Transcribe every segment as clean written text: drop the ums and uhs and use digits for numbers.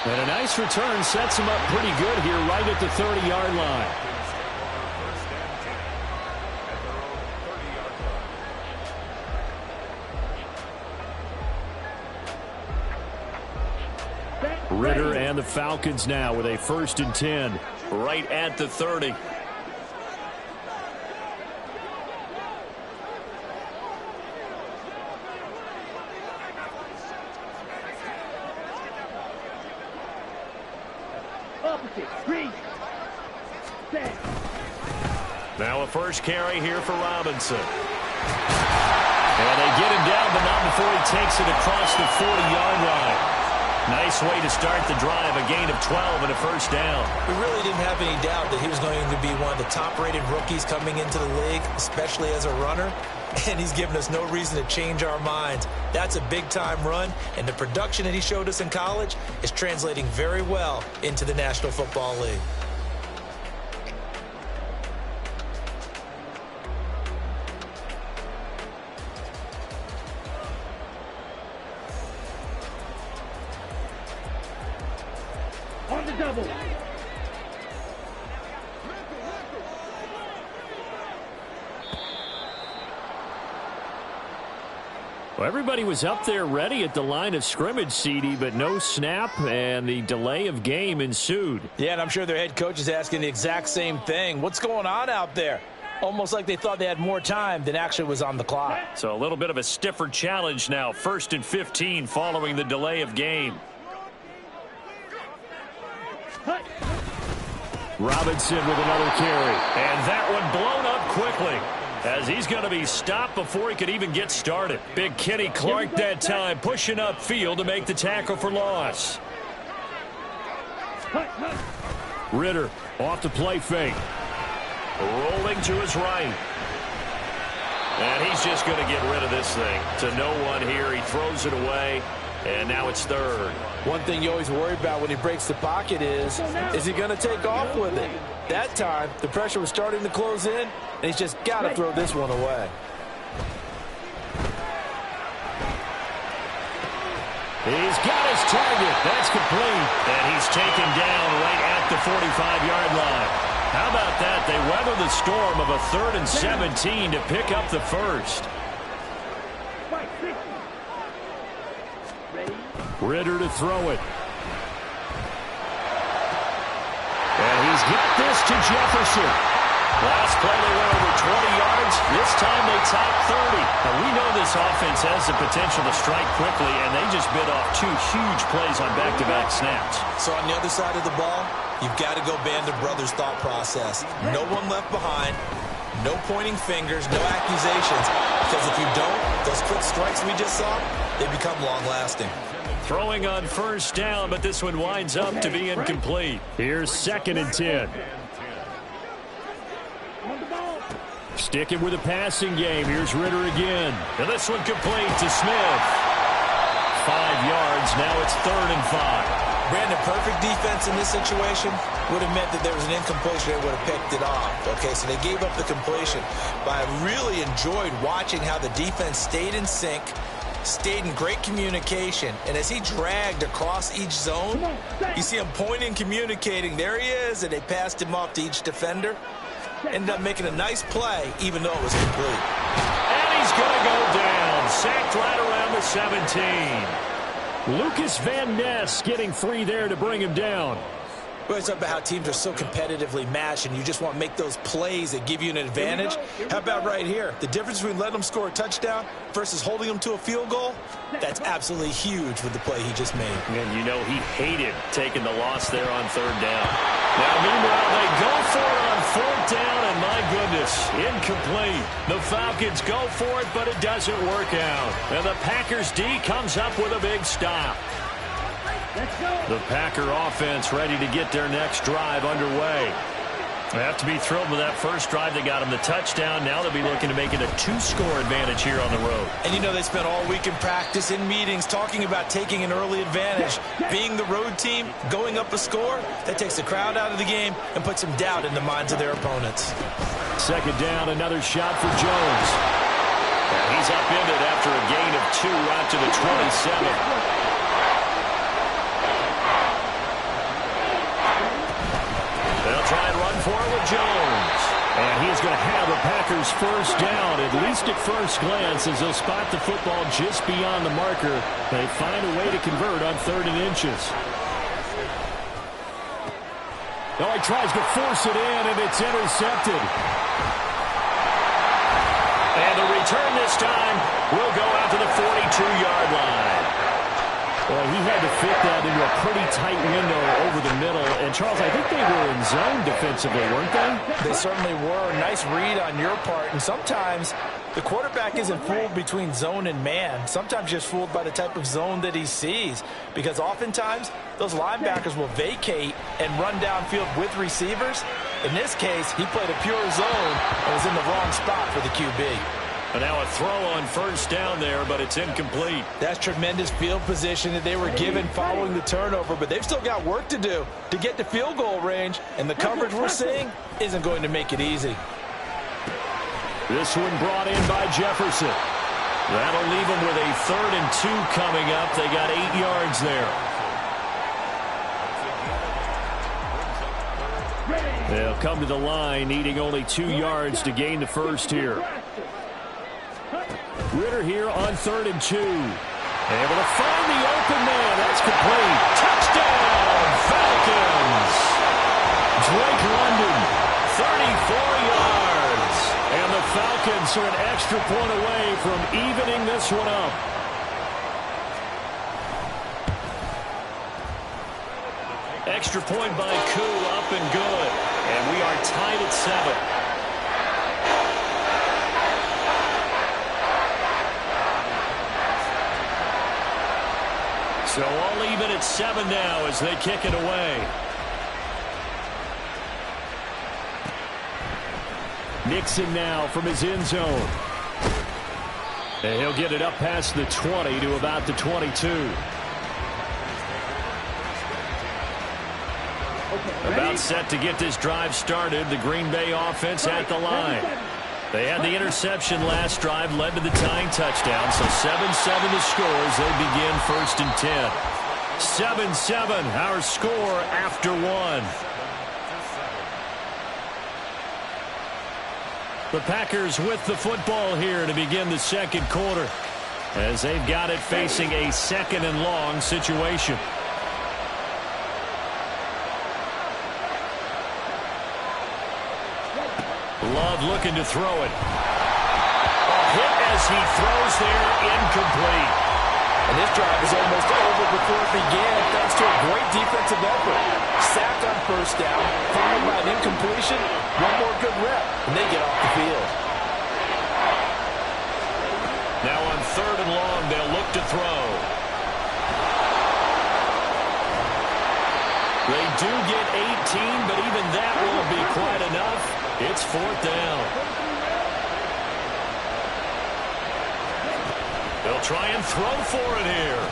And a nice return sets him up pretty good here right at the 30-yard line. Ritter and the Falcons now with a 1st and 10 right at the 30. Now a first carry here for Robinson. And they get him down, but not before he takes it across the 40-yard line. Nice way to start the drive, a gain of 12 and a 1st down. We really didn't have any doubt that he was going to be one of the top-rated rookies coming into the league, especially as a runner. And he's given us no reason to change our minds. That's a big-time run, and the production that he showed us in college is translating very well into the National Football League. On the double. Well, everybody was up there ready at the line of scrimmage, CD, but no snap, and the delay of game ensued. Yeah, and I'm sure their head coach is asking the exact same thing. What's going on out there? Almost like they thought they had more time than actually was on the clock. So a little bit of a stiffer challenge now. 1st and 15 following the delay of game. Robinson with another carry. And that one blown up quickly, as he's going to be stopped before he could even get started. Big Kenny Clark that time pushing upfield to make the tackle for loss. Ritter off the play fake. Rolling to his right. And he's just going to get rid of this thing to no one here. He throws it away, and now it's 3rd. One thing you always worry about when he breaks the pocket is he going to take off with it? That time, the pressure was starting to close in, and he's just got to throw this one away. He's got his target. That's complete. And he's taken down right at the 45-yard line. How about that? They weather the storm of a 3rd and 17 to pick up the 1st. Ritter to throw it. And he's got this to Jefferson. Last play they went over 20 yards. This time they top 30. Now we know this offense has the potential to strike quickly, and they just bit off 2 huge plays on back-to-back snaps. So on the other side of the ball, you've got to go Band of Brothers thought process. No one left behind. No pointing fingers, no accusations. Because if you don't, those quick strikes we just saw, they become long-lasting. Throwing on 1st down, but this one winds up to be incomplete. Here's 2nd and 10. Sticking with a passing game. Here's Ritter again. And this one complete to Smith. 5 yards. Now it's 3rd and 5. Brandon, perfect defense in this situation would have meant that there was an incompletion. They would have picked it off. Okay, so they gave up the completion. But I really enjoyed watching how the defense stayed in sync, stayed in great communication, and as he dragged across each zone, you see him pointing, communicating. There he is, and they passed him off to each defender. Ended up making a nice play, even though it was complete. And he's going to go down. Sacked right around the 17. Lucas Van Ness getting free there to bring him down. We always talk about how teams are so competitively matched, and you just want to make those plays that give you an advantage. How about right here? The difference between letting them score a touchdown versus holding them to a field goal, that's absolutely huge with the play he just made. And you know he hated taking the loss there on 3rd down. Now, meanwhile, they go for it on 4th down, and my goodness, incomplete. The Falcons go for it, but it doesn't work out. And the Packers D comes up with a big stop. The Packer offense ready to get their next drive underway. They have to be thrilled with that first drive. They got them the touchdown. Now they'll be looking to make it a 2-score advantage here on the road. And you know they spent all week in practice, in meetings, talking about taking an early advantage. Being the road team, going up a score, that takes the crowd out of the game and puts some doubt in the minds of their opponents. 2nd down, another shot for Jones. And he's upended after a gain of 2 out to the 27. for it with Jones. And he's going to have a Packers first down, at least at first glance, as they'll spot the football just beyond the marker. They find a way to convert on 3rd and inches. Oh, he tries to force it in, and it's intercepted. And the return this time will go out to the 42-yard line. Well, he had to fit that into a pretty tight window over the middle. And, Charles, I think they were in zone defensively, weren't they? They certainly were. Nice read on your part. And sometimes the quarterback isn't fooled between zone and man. Sometimes just fooled by the type of zone that he sees. Because oftentimes those linebackers will vacate and run downfield with receivers. In this case, he played a pure zone and was in the wrong spot for the QB. And now a throw on first down there, but it's incomplete. That's tremendous field position that they were given following the turnover, but they've still got work to do to get to field goal range, and the coverage we're seeing isn't going to make it easy. This one brought in by Jefferson. That'll leave them with a 3rd and 2 coming up. They got 8 yards there. They'll come to the line, needing only 2 yards to gain the first here. Ritter here on 3rd and 2. Able to find the open man. That's complete. Touchdown, Falcons. Drake London, 34 yards. And the Falcons are an extra point away from evening this one up. Extra point by Koo, up and good. And we are tied at 7. So all even at 7 now as they kick it away. Nixon now from his end zone. And he'll get it up past the 20 to about the 22. About set to get this drive started. The Green Bay offense at the line. They had the interception last drive, led to the tying touchdown. So 7-7 the score as they begin 1st and 10. 7-7 our score after 1. The Packers with the football here to begin the 2nd quarter, as they've got it facing a 2nd and long situation. Love looking to throw it. A hit as he throws there, incomplete. And this drive is almost over before it began thanks to a great defensive effort. Sacked on first down, followed by an incompletion, one more good rep, and they get off the field. Now on 3rd and long, they'll look to throw. They do get 18, but even that won't be quite enough. It's 4th down. They'll try and throw for it here.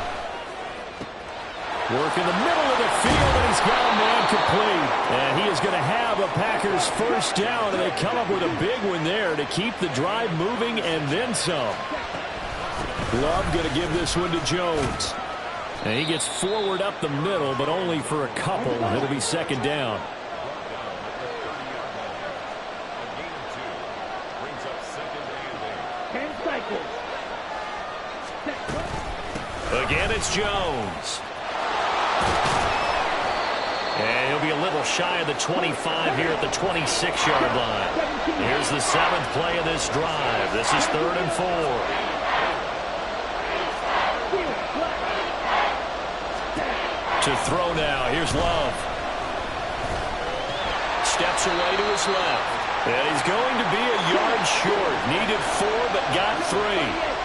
Work in the middle of the field, and he's got a man complete. And he is going to have a Packers first down, and they come up with a big one there to keep the drive moving and then some. Love going to give this one to Jones. And he gets forward up the middle, but only for a couple. It'll be 2nd down. Again, it's Jones. And he'll be a little shy of the 25 here at the 26-yard line. Here's the 7th play of this drive. This is 3rd and 4. To throw now. Here's Love. Steps away to his left. And he's going to be a yard short. Needed 4, but got 3.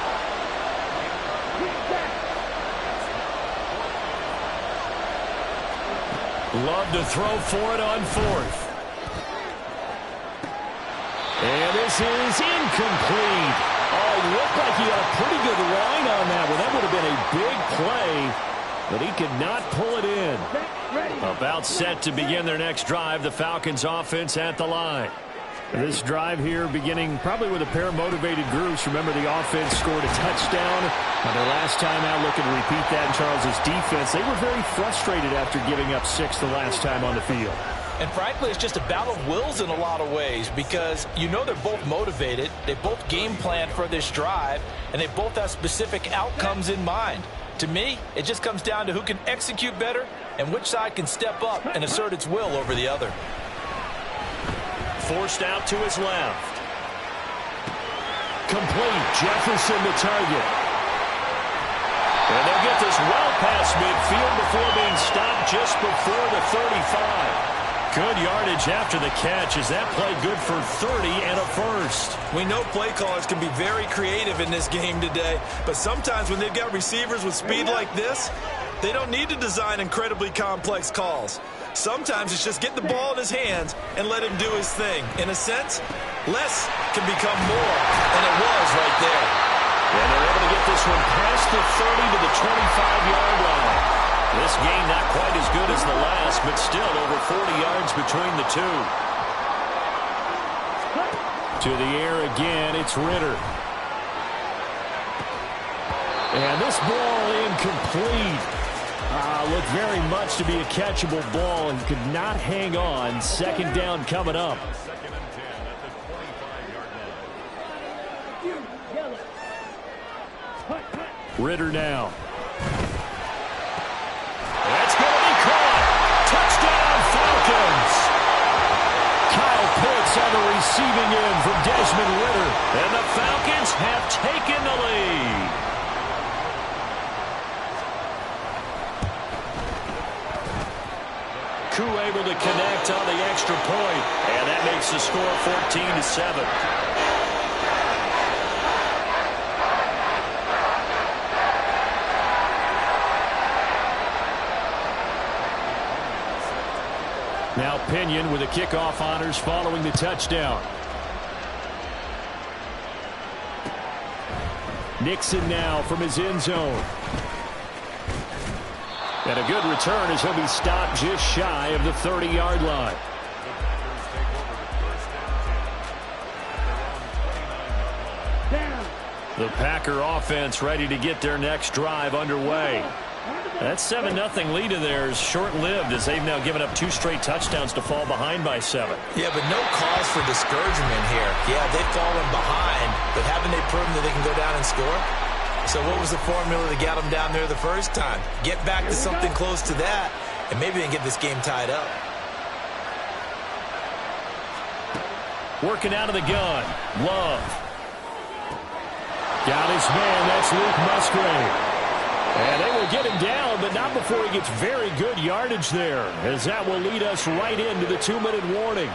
Love to throw for it on 4th. And this is incomplete. Oh, it looked like he had a pretty good line on that one. That would have been a big play, but he could not pull it in. About set to begin their next drive, the Falcons offense at the line. This drive here beginning probably with a pair of motivated groups. Remember, the offense scored a touchdown on their last time out, looking to repeat that in Charles's defense. They were very frustrated after giving up 6 the last time on the field. And frankly, it's just a battle of wills in a lot of ways because you know they're both motivated, they both game plan for this drive, and they both have specific outcomes in mind. To me, it just comes down to who can execute better and which side can step up and assert its will over the other. Forced out to his left. Complete. Jefferson the target. And they'll get this well past midfield before being stopped just before the 35. Good yardage after the catch as that play good for 30 and a first. We know play callers can be very creative in this game today, but sometimes when they've got receivers with speed like this, they don't need to design incredibly complex calls. Sometimes it's just get the ball in his hands and let him do his thing. In a sense, less can become more, and it was right there. And they're able to get this one past the 30 to the 25-yard line. This game not quite as good as the last, but still over 40 yards between the two. To the air again, it's Ritter. And this ball incomplete. Looked very much to be a catchable ball and could not hang on. Second down coming up. Ritter now. That's going to be caught. Touchdown, Falcons. Kyle Pitts on the receiving end from Desmond Ritter. And the Falcons have taken the lead. Koo able to connect on the extra point. And that makes the score 14-7. Now Pinion with the kickoff honors following the touchdown. Nixon now from his end zone. And a good return as he'll be stopped just shy of the 30-yard line. The Packer offense ready to get their next drive underway. That 7-0 lead of theirs short-lived as they've now given up 2 straight touchdowns to fall behind by 7. Yeah, but no cause for discouragement here. Yeah, they've fallen behind, but haven't they proven that they can go down and score? So what was the formula that got them down there the first time? Get back to something close to that, and maybe they can get this game tied up. Working out of the gun. Love. Got his man. That's Luke Musgrave. And they will get him down, but not before he gets very good yardage there, as that will lead us right into the 2-minute warning.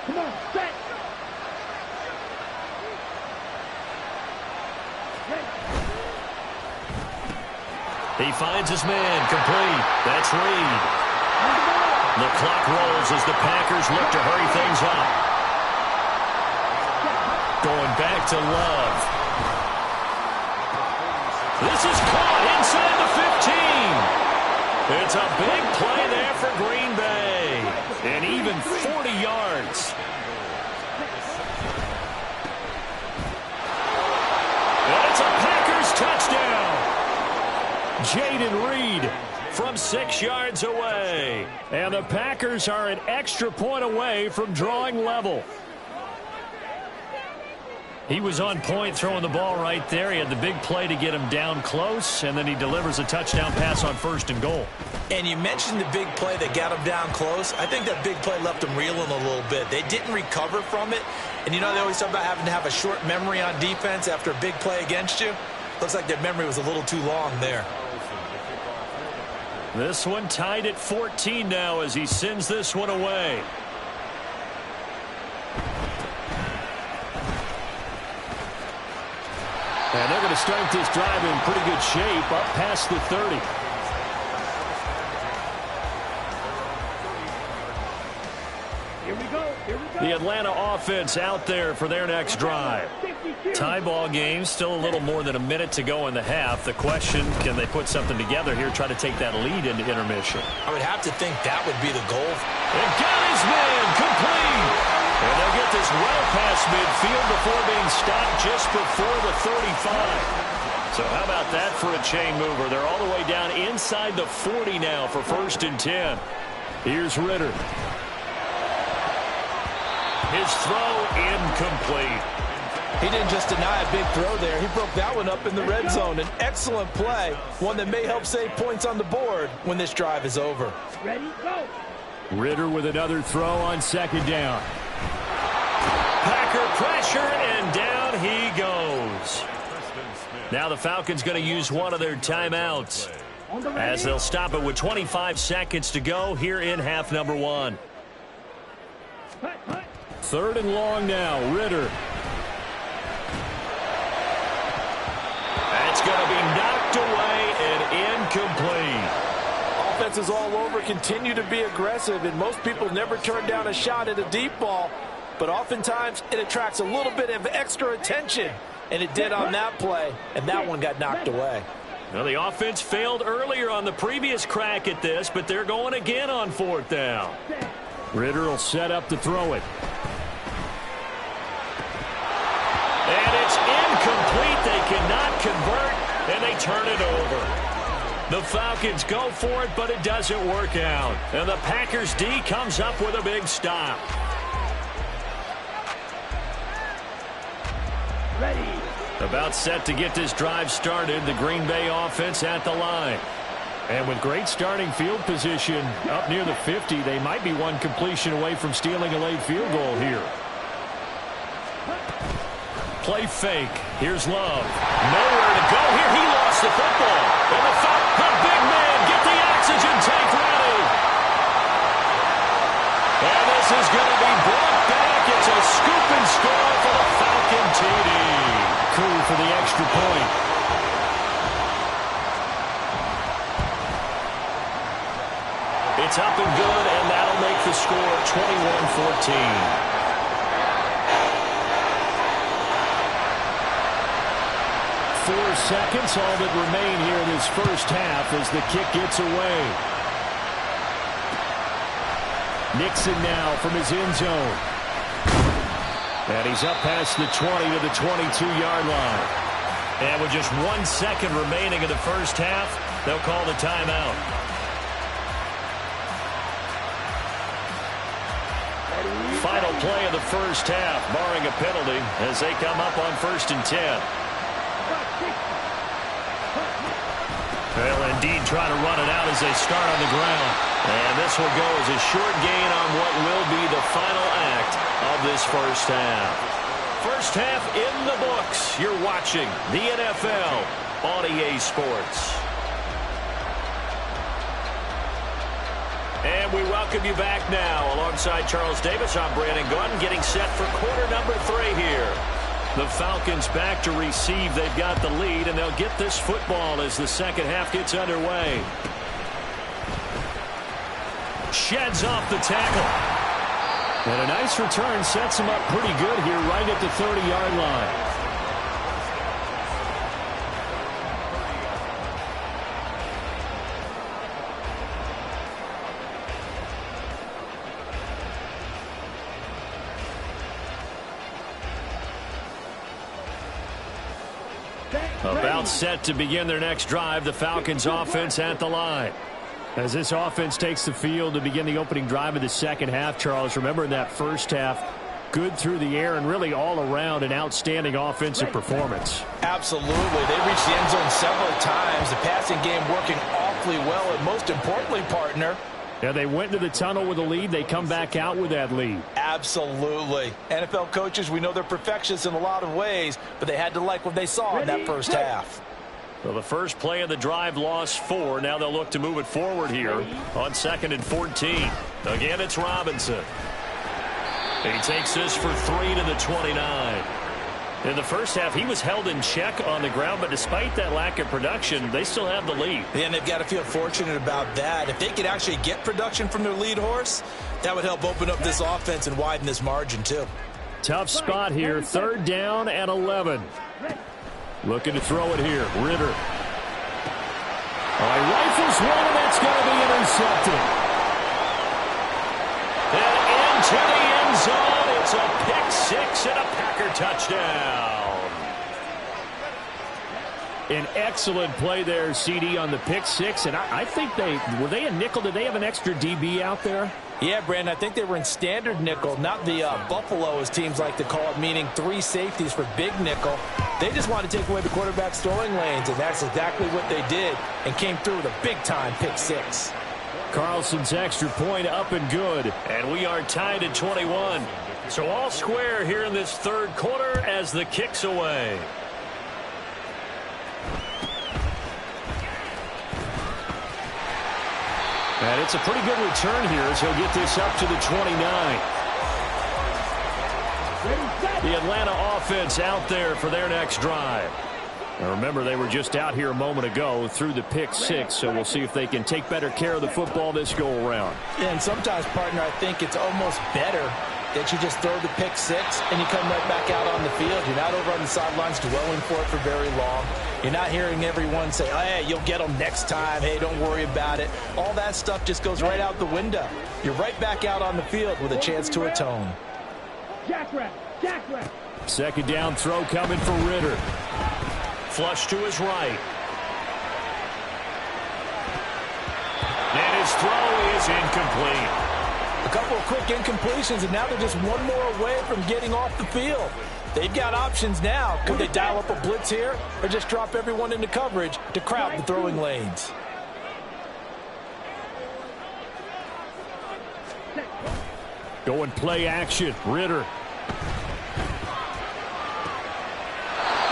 Come on, set. He finds his man, complete. That's Reed. The clock rolls as the Packers look to hurry things up. Going back to Love. This is caught inside the 15. It's a big play there for Green Bay. And even 40 yards. And it's a Packers touchdown. Jaden Reed from 6 yards away. And the Packers are an extra point away from drawing level. He was on point throwing the ball right there. He had the big play to get him down close, and then he delivers a touchdown pass on 1st and goal. And you mentioned the big play that got him down close. I think that big play left him reeling a little bit. They didn't recover from it. And you know they always talk about having to have a short memory on defense after a big play against you. Looks like their memory was a little too long there. This one tied at 14 now as he sends this one away. And they're going to start this drive in pretty good shape up past the 30. Here we go. Here we go. The Atlanta offense out there for their next drive. Tie ball game, still a little more than a minute to go in the half. The question, can they put something together here, try to take that lead into intermission? I would have to think that would be the goal. And got his man complete. And they'll get this is well past midfield before being stopped just before the 35. So how about that for a chain mover? They're all the way down inside the 40 now for 1st and 10. Here's Ritter. His throw incomplete. He didn't just deny a big throw there. He broke that one up in the red zone. An excellent play, one that may help save points on the board when this drive is over. Ready, go. Ritter with another throw on 2nd down. Packer pressure, and down he goes. Now the Falcons going to use one of their timeouts as they'll stop it with 25 seconds to go here in half number 1. 3rd and long now, Ritter. That's going to be knocked away and incomplete. Offense is all over, continue to be aggressive, and most people never turn down a shot at a deep ball, but oftentimes it attracts a little bit of extra attention, and it did on that play, and that one got knocked away. Well, the offense failed earlier on the previous crack at this, but they're going again on 4th down. Ritter will set up to throw it. And it's incomplete. They cannot convert, and they turn it over. The Falcons go for it, but it doesn't work out. And the Packers D comes up with a big stop. Ready. About set to get this drive started, the Green Bay offense at the line. And with great starting field position up near the 50, they might be one completion away from stealing a late field goal here. Play fake. Here's Love. Nowhere to go here. He lost the football. And the big man, get the oxygen tank ready. And this is going to be brought back. It's a scoop and score for the Falcon TD. Cool for the extra point. It's up and good, and that'll make the score 21-14. 4 seconds, all that remain here in this first half as the kick gets away. Nixon now from his end zone. And he's up past the 20 to the 22-yard line. And with just 1 second remaining in the first half, they'll call the timeout. Final play of the first half, barring a penalty, as they come up on 1st and 10. They'll indeed try to run it out as they start on the ground. And this will go as a short gain on what will be the final act of this first half. First half in the books. You're watching the NFL on EA Sports. And we welcome you back now. Alongside Charles Davis, I'm Brandon Gordon, getting set for quarter number 3 here. The Falcons back to receive. They've got the lead, and they'll get this football as the second half gets underway. Sheds off the tackle. And a nice return sets him up pretty good here right at the 30-yard line. About set to begin their next drive, the Falcons offense at the line. As this offense takes the field to begin the opening drive of the second half, Charles, remember in that first half, good through the air and really all around an outstanding offensive performance. Absolutely. They reached the end zone several times. The passing game working awfully well, and most importantly, partner, yeah, they went into the tunnel with a lead. They come back out with that lead. Absolutely. NFL coaches, we know they're perfectionists in a lot of ways, but they had to like what they saw in that first half. Well, the first play of the drive lost 4. Now they'll look to move it forward here on 2nd and 14. Again, it's Robinson. He takes this for 3 to the 29. In the first half, he was held in check on the ground, but despite that lack of production, they still have the lead. And they've got to feel fortunate about that. If they could actually get production from their lead horse, that would help open up this offense and widen this margin, too. Tough spot here. 3rd down and 11. Looking to throw it here. Ritter. He rifles one, and that's going to be intercepted. And into the end zone. It's a pick 6 and a Packer touchdown. An excellent play there, CD, on the pick 6. And I think were they a nickel? Did they have an extra DB out there? Yeah, Brandon, I think they were in standard nickel, not the Buffalo, as teams like to call it, meaning 3 safeties for big nickel. They just want to take away the quarterback's throwing lanes, and that's exactly what they did, and came through with a big-time pick 6. Carlson's extra point up and good. And we are tied at 21. So all square here in this third quarter as the kick's away. And it's a pretty good return here as he'll get this up to the 29. The Atlanta offense out there for their next drive. Now remember, they were just out here a moment ago through the pick 6, so we'll see if they can take better care of the football this go-around. Yeah, and sometimes, partner, I think it's almost better that you just throw the pick 6 and you come right back out on the field. You're not over on the sidelines dwelling for it for very long. You're not hearing everyone say, oh, hey, you'll get them next time. Hey, don't worry about it. All that stuff just goes right out the window. You're right back out on the field with a chance to atone. Jackrabbit. Second down throw coming for Ritter. Flush to his right. And his throw is incomplete. A couple of quick incompletions, and now they're just one more away from getting off the field. They've got options now. Could they dial up a blitz here or just drop everyone into coverage to crowd the throwing lanes? Going play action. Ritter.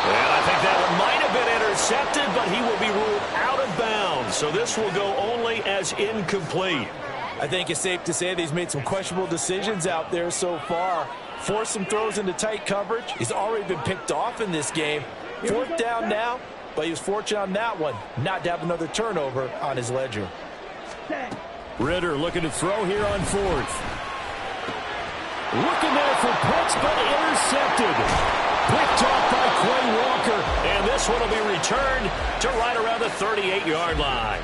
And I think that one might have been intercepted, but he will be ruled out of bounds. So this will go only as incomplete. I think it's safe to say that he's made some questionable decisions out there so far. Forced some throws into tight coverage. He's already been picked off in this game. 4th down now, but he was fortunate on that one not to have another turnover on his ledger. Ritter looking to throw here on 4th. Looking there for Pitts, but intercepted. Picked off by Quay Walker, and this one will be returned to right around the 38-yard line.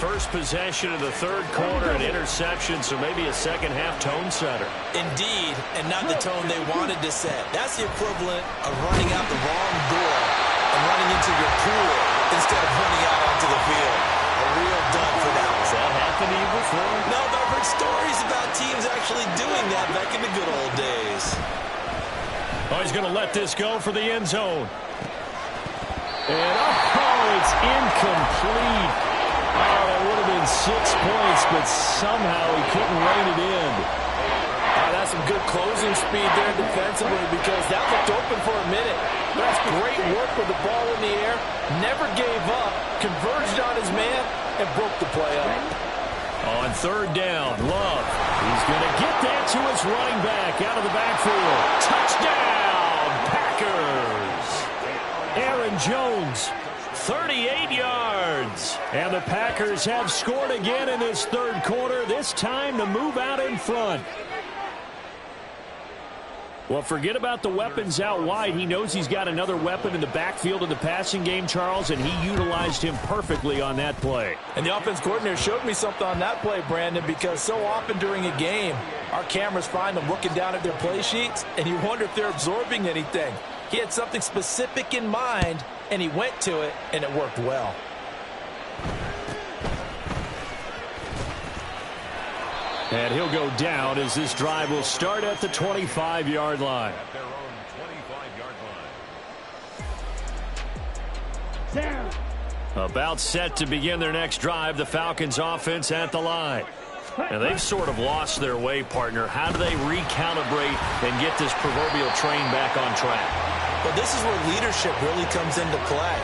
First possession of the third quarter, an interception, so maybe a second-half tone setter. Indeed, and not the tone they wanted to set. That's the equivalent of running out the wrong door and running into your pool instead of running out onto the field. A real dud for that one. Has that happened to you before? No, but I've heard stories about teams actually doing that back in the good old days. Oh, he's going to let this go for the end zone. And, oh, it's incomplete. Oh, that would have been 6 points, but somehow he couldn't rein it in. That's some good closing speed there defensively because that looked open for a minute. That's great work with the ball in the air. Never gave up, converged on his man, and broke the play up. On 3rd down, Love. He's going to get that to his running back out of the backfield. Touchdown, Packers. Aaron Jones, 38 yards. And the Packers have scored again in this third quarter, this time to move out in front. Well, forget about the weapons out wide. He knows he's got another weapon in the backfield of the passing game, Charles, and he utilized him perfectly on that play. And the offense coordinator showed me something on that play, Brandon, because so often during a game, our cameras find them looking down at their play sheets, and you wonder if they're absorbing anything. He had something specific in mind, and he went to it, and it worked well. And he'll go down as this drive will start at the 25-yard line. At their own 25-yard line. Down. About set to begin their next drive, the Falcons offense at the line. Now, they've sort of lost their way, partner. How do they recalibrate and get this proverbial train back on track? Well, this is where leadership really comes into play.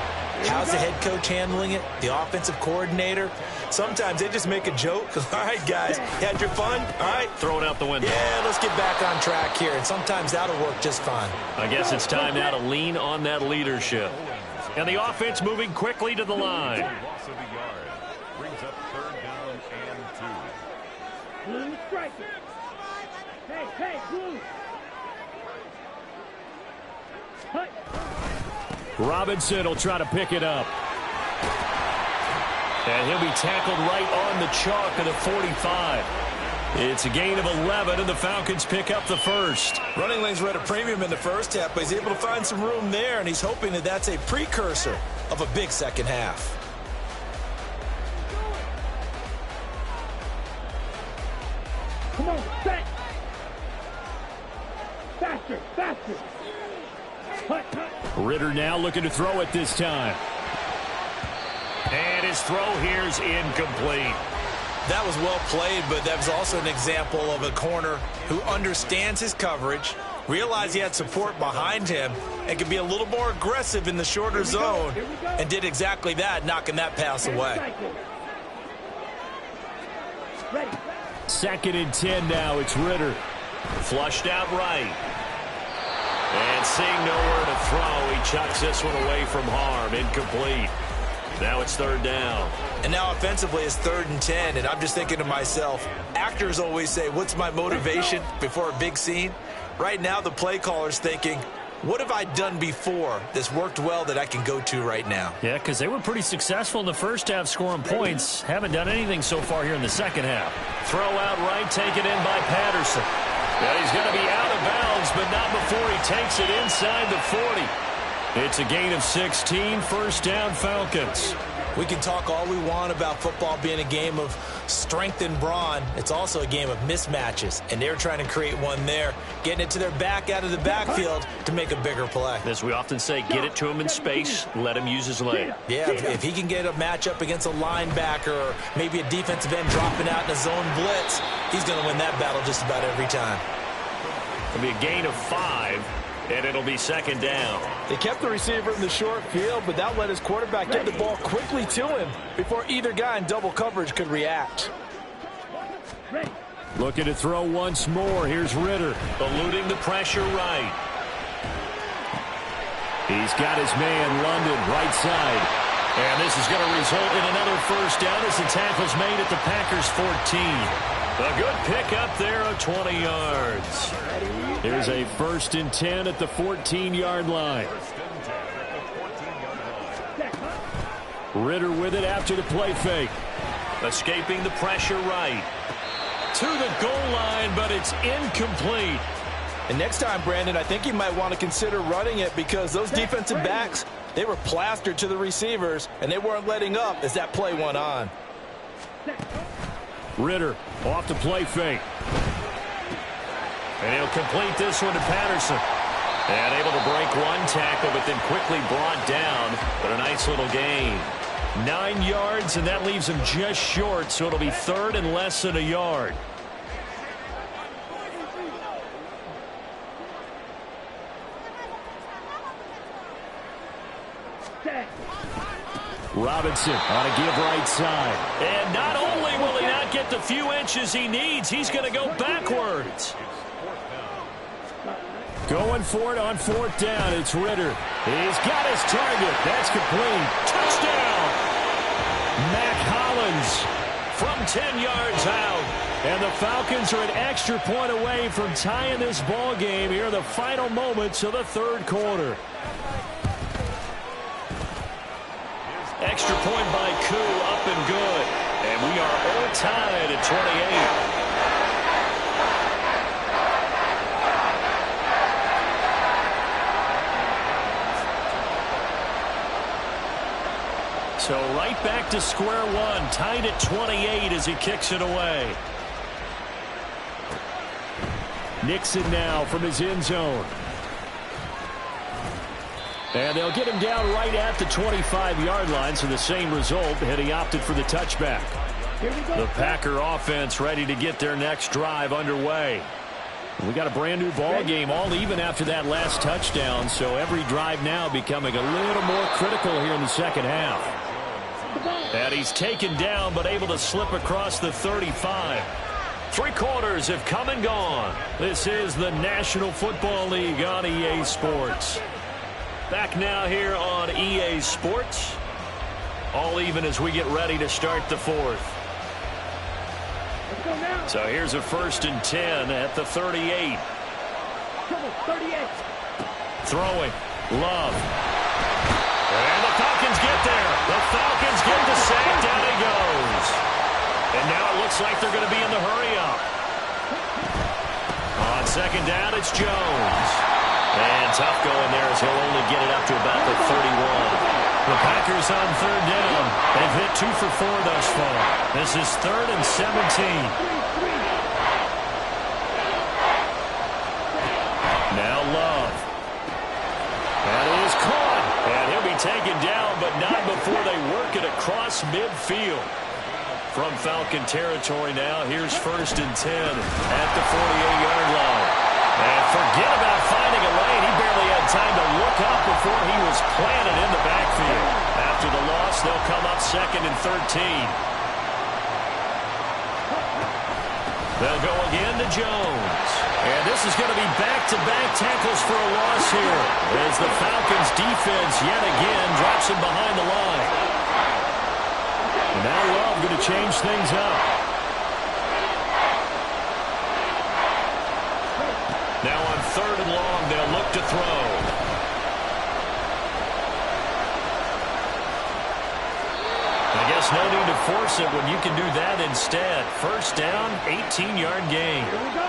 How's the head coach handling it? The offensive coordinator? Sometimes they just make a joke. All right, guys, you had your fun? All right. Throw it out the window. Yeah, let's get back on track here. And sometimes that'll work just fine. I guess it's time now to lean on that leadership. And the offense moving quickly to the line. Loss of the yard. Brings up 3rd down and 2. Blue striker. Hey, blue. Hut. Robinson will try to pick it up. And he'll be tackled right on the chalk of the 45. It's a gain of 11, and the Falcons pick up the first. Running lanes were at a premium in the first half, but he's able to find some room there, and he's hoping that that's a precursor of a big second half. Come on, set. Faster, faster. Hut, hut. Ritter now looking to throw it this time. And his throw here's incomplete. That was well played, but that was also an example of a corner who understands his coverage, realized he had support behind him, and could be a little more aggressive in the shorter zone, and did exactly that, knocking that pass away. Ready. 2nd and 10 now. It's Ritter. Flushed out right. And seeing nowhere to throw, he chucks this one away from harm. Incomplete. Now it's 3rd down. And now offensively it's 3rd and 10, and I'm just thinking to myself, actors always say, what's my motivation before a big scene? Right now the play caller's thinking, what have I done before that's worked well that I can go to right now? Yeah, because they were pretty successful in the first half scoring points. Haven't done anything so far here in the second half. Throw out right, taken in by Patterson. Well, he's going to be out of bounds, but not before he takes it inside the 40. It's a gain of 16, 1st down Falcons. We can talk all we want about football being a game of strength and brawn. It's also a game of mismatches, and they're trying to create one there, getting it to their back out of the backfield to make a bigger play. As we often say, get it to him in space, let him use his leg. Yeah, if he can get a matchup against a linebacker or maybe a defensive end dropping out in a zone blitz, he's going to win that battle just about every time. It'll be a gain of 5. And it'll be 2nd down. They kept the receiver in the short field, but that let his quarterback get the ball quickly to him before either guy in double coverage could react. Ready. Looking to throw once more. Here's Ritter. Eluding the pressure right. He's got his man, London, right side. And this is going to result in another 1st down as the tackle's made at the Packers' 14. A good pickup there of 20 yards. Here's a 1st and 10 at the 14-yard line. Ritter with it after the play fake. Escaping the pressure right. To the goal line, but it's incomplete. And next time, Brandon, I think you might want to consider running it because those defensive backs, they were plastered to the receivers, and they weren't letting up as that play went on. Ritter off the play fake. And he'll complete this one to Patterson. And able to break one tackle, but then quickly brought down. But a nice little gain. 9 yards, and that leaves him just short, so it'll be 3rd and less than a yard. Robinson on a give right side. And not only will he not get the few inches he needs, he's going to go backwards. Going for it on 4th down. It's Ritter. He's got his target. That's complete. Touchdown! Mac Hollins From 10 yards out. And the Falcons are an extra point away from tying this ball game here in the final moments of the 3rd quarter. Extra point by Koo, up and good. And we are all tied at 28. So right back to square one, tied at 28 as he kicks it away. Nixon now from his end zone. And they'll get him down right at the 25-yard line, so the same result, had he opted for the touchback. The Packer offense ready to get their next drive underway. We got a brand new ball game, all even after that last touchdown, so every drive now becoming a little more critical here in the second half. And he's taken down, but able to slip across the 35. 3 quarters have come and gone. This is the National Football League on EA Sports. Back now here on EA Sports. All even as we get ready to start the 4th. So here's a 1st and 10 at the 38. 38. Throwing. Love. And the Falcons get there. The Falcons get the sack. Down he goes. And now it looks like they're going to be in the hurry up. down. It's Jones. And tough going there as he'll only get it up to about the 31. The Packers on third down. They've hit 2 for 4 thus far. This is 3rd and 17. Now Love. That is caught. And he'll be taken down, but not before they work it across midfield. From Falcon territory now, here's 1st and 10 at the 48-yard line. And forget about finding a lane. He barely had time to look up before he was planted in the backfield. After the loss, they'll come up 2nd and 13. They'll go again to Jones. And this is going to be back-to-back tackles for a loss here as the Falcons defense yet again drops him behind the line. And now Love going to change things up. Now on 3rd and long, they'll look to throw. I guess no need to force it when you can do that instead. 1st down, 18-yard gain. Here we go.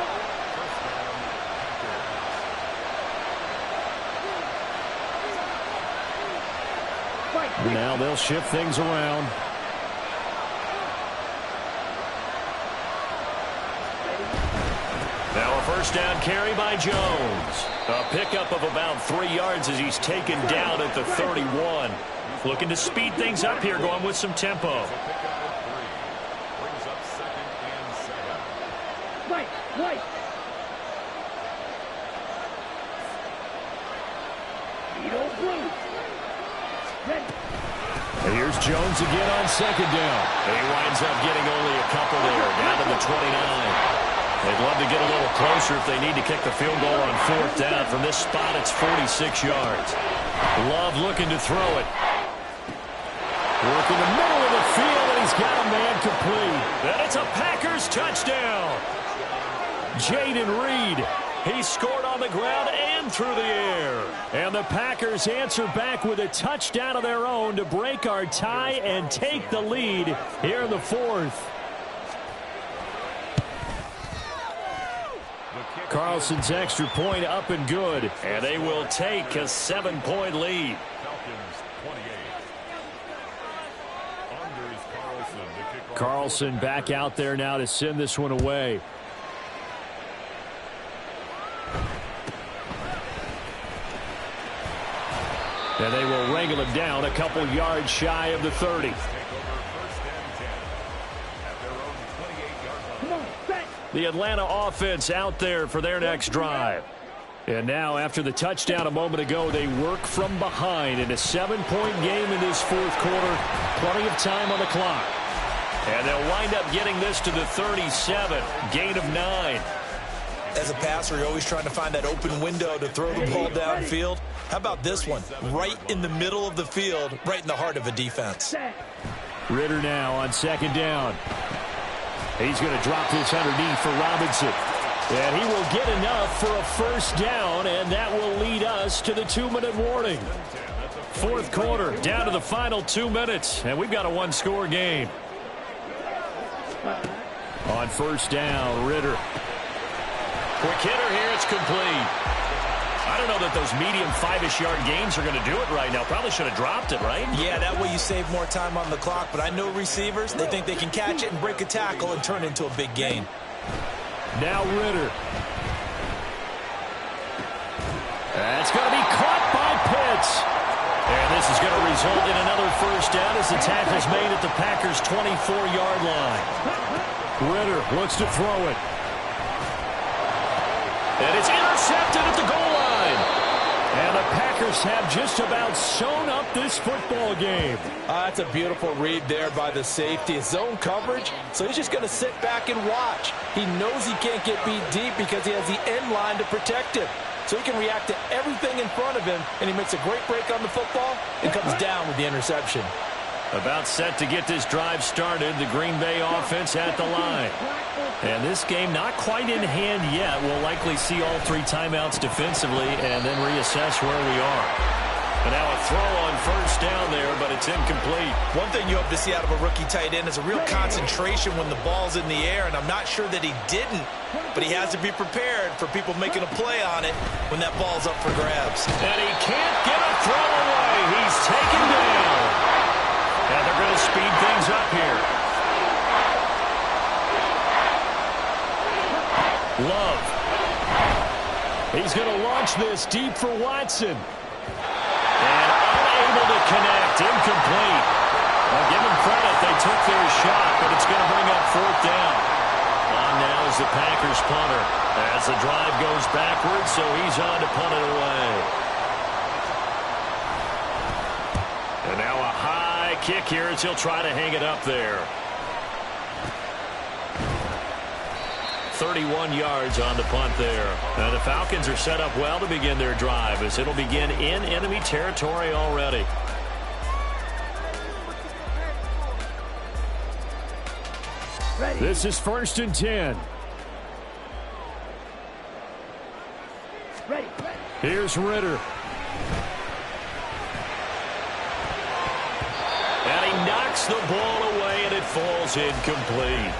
Now they'll shift things around. Now a 1st down carry by Jones. A pickup of about 3 yards as he's taken down at the 31. Looking to speed things up here, going with some tempo. Brings up 2nd and 7. Right. Beetle blue. Ready. And here's Jones again on 2nd down. And he winds up getting only a couple there, down to the 29. They'd love to get a little closer if they need to kick the field goal on 4th down. From this spot, it's 46 yards. Love looking to throw it. Working the middle of the field, and he's got a man complete. And it's a Packers touchdown. Jaden Reed. He scored on the ground and through the air. And the Packers answer back with a touchdown of their own to break our tie and take the lead here in the 4th. Carlson's extra point up and good. And they will take a 7-point lead. Falcons 28. Carlson back out there now to send this one away. And they will wrangle him down a couple yards shy of the 30. The Atlanta offense out there for their next drive. And now after the touchdown a moment ago, they work from behind in a 7-point game in this 4th quarter. Plenty of time on the clock. And they'll wind up getting this to the 37. Gain of 9. As a passer, you're always trying to find that open window to throw the ball downfield. How about this one? Right in the middle of the field, right in the heart of a defense. Ritter now on 2nd down. He's going to drop this underneath for Robinson. And he will get enough for a 1st down, and that will lead us to the 2-minute warning. 4th quarter, down to the final 2 minutes, and we've got a 1-score game. On 1st down, Ritter. Quick hitter here, it's complete. I don't know that those medium 5-ish yard gains are going to do it right now. Probably should have dropped it, right? Yeah, that way you save more time on the clock. But I know receivers, they think they can catch it and break a tackle and turn it into a big gain. Now Ritter. That's going to be caught by Pitts. And this is going to result in another 1st down as the tackle's made at the Packers' 24-yard line. Ritter looks to throw it. And it's intercepted at the goal line. And the Packers have just about sewn up this football game. That's a beautiful read there by the safety. It's zone coverage, so he's just going to sit back and watch. He knows he can't get beat deep because he has the end line to protect him. So he can react to everything in front of him, and he makes a great break on the football and comes down with the interception. About set to get this drive started, the Green Bay offense at the line. And this game not quite in hand yet. We'll likely see all 3 timeouts defensively and then reassess where we are. And now a throw on first down there, but it's incomplete. One thing you hope to see out of a rookie tight end is a real concentration when the ball's in the air, and I'm not sure that he didn't, but he has to be prepared for people making a play on it when that ball's up for grabs. And he can't get a throw away. He's taken down. And they're going to speed things up here. Love. He's going to launch this deep for Watson. And unable to connect. Incomplete. Well, give them credit. They took their shot, but it's going to bring up fourth down. On now is the Packers punter. As the drive goes backwards, so he's on to punt it away. And now a high kick here as he'll try to hang it up there. 31 yards on the punt there. Now the Falcons are set up well to begin their drive as it'll begin in enemy territory already. Ready. This is 1st and 10. Ready. Here's Ritter. And he knocks the ball away and it falls incomplete.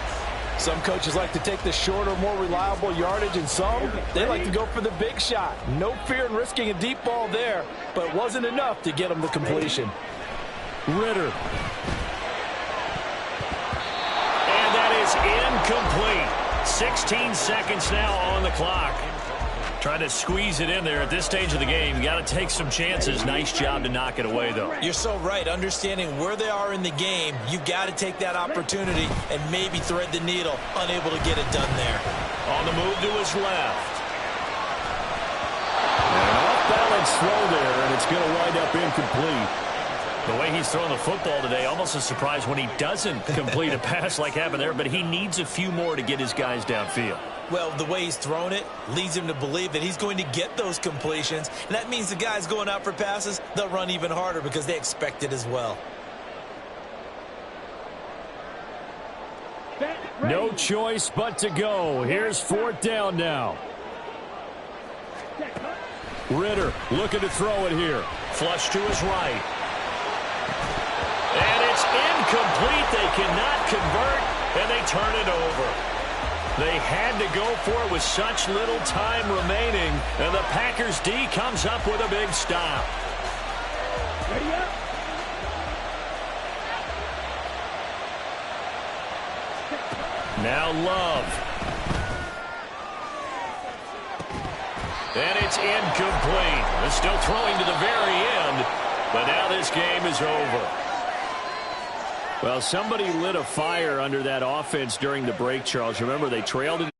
Some coaches like to take the shorter, more reliable yardage, and some, they like to go for the big shot. No fear in risking a deep ball there, but it wasn't enough to get him the completion. Ritter. And that is incomplete. 16 seconds now on the clock. Trying to squeeze it in there at this stage of the game. You got to take some chances. Nice job to knock it away, though. You're so right. Understanding where they are in the game, you've got to take that opportunity and maybe thread the needle. Unable to get it done there. On the move to his left. An off-balance throw there, and it's going to wind up incomplete. The way he's throwing the football today, almost a surprise when he doesn't complete a pass like happened there, but he needs a few more to get his guys downfield. Well, the way he's thrown it leads him to believe that he's going to get those completions. And that means the guys going out for passes, they'll run even harder because they expect it as well. No choice but to go. Here's 4th down now. Ritter looking to throw it here. Flush to his right. And it's incomplete. They cannot convert, and they turn it over. They had to go for it with such little time remaining, and the Packers D comes up with a big stop. Ready up. Now Love. And it's incomplete. They're still throwing to the very end, but now this game is over. Well, somebody lit a fire under that offense during the break, Charles. Remember, they trailed in